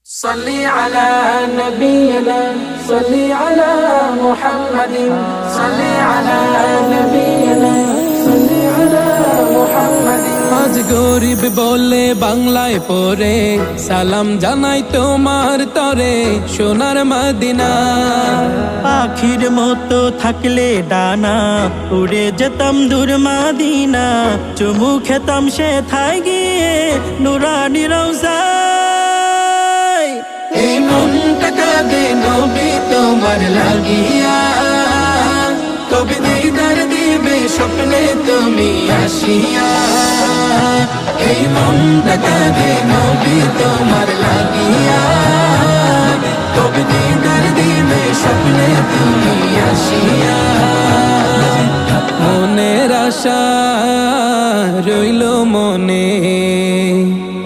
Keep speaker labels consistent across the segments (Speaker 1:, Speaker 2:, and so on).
Speaker 1: صلي على نبينا صلي على محمد صلي على نبينا صلي على محمد আজ গরিব বলে বাংলায় পড়ে সালাম জানাই তোমার তরে সোনার মদিনা
Speaker 2: পাখির মতো থাকলে ডানা উড়ে যেতাম দূর মদিনা চুমু খেতাম সে থাই গিয়ে নুরানি রওজায়
Speaker 1: এই মনটা কাঁদে নবী তোমার লাগিয়া কবে দিদার দিবে স্বপ্নে তুমি আসিয়া এই মনটা কাঁদে নবী তোমার লাগিয়া কবে দিদার দিবে স্বপ্নে তুমি আসিয়া মনের আশা রইল মনে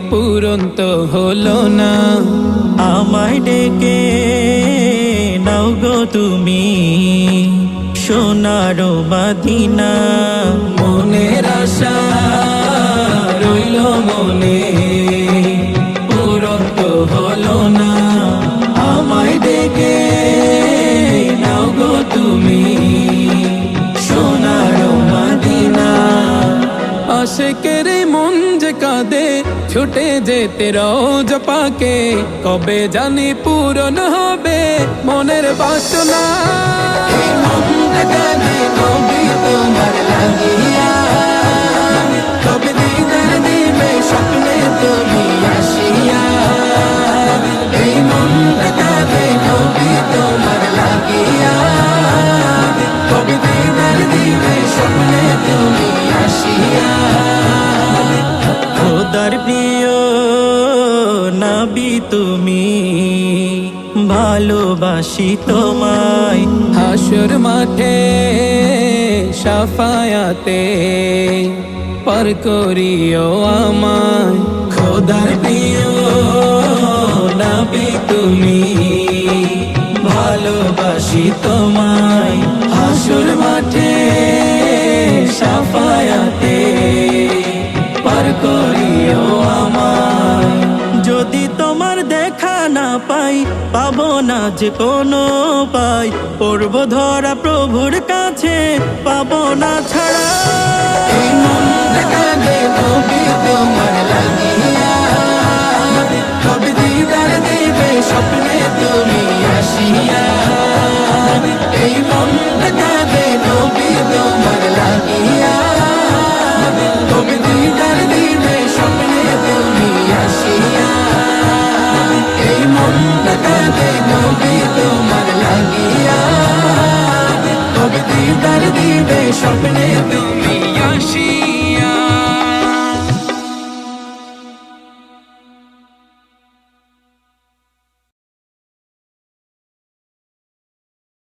Speaker 1: পূরণ তো হলো না
Speaker 2: আমায় ডেকে নাও গো তুমি সোনার মদিনা
Speaker 1: মনের আশা রইল মনে পূরণ তো হলো না আমায় ডেকে নাও গো তুমি সোনার মদিনা আশিকের মন যে কাঁদে ছুটে যেতে রোজ পাকে কবে জানি পূরণ হবে মনের বাসনা এই মনটা কাঁদে নবী তোমার লাগিয়া কবে দিদার দিবে স্বপ্নে তুমি আসিয়া এই মনটা কাঁদে নবী তোমার লাগিয়া কবে দিদার দিবে স্বপ্নে তুমি আসিয়া
Speaker 2: খোদার প্রিয় নবী তুমি ভালোবাসি তোমায়
Speaker 1: হাসর মাঠে সাফায়াতে পার করিও আমায় খোদার প্রিয় নবী তুমি ভালোবাসি তোমায় হাসর মাঠে সাফায়াতে পার করিও আমায়
Speaker 2: যদি তোমার দেখা না পাই পাবো না যে কোনো পাই পড়ব ধরা প্রভুর কাছে পাবো না ছাড়া
Speaker 1: এই মনটা কাঁদে নবী তোমার লাগিয়া কবে দিদার দিবে স্বপ্নে তুমি আসিয়া এই মনটা কাঁদে নবী তোমার লাগিয়া কবে দিদার দিবে স্বপ্নে তুমি আসিয়া এই মনটা কাঁদে নবী তোমার লাগিয়া কবে দিদার দিবে স্বপ্নে তুমি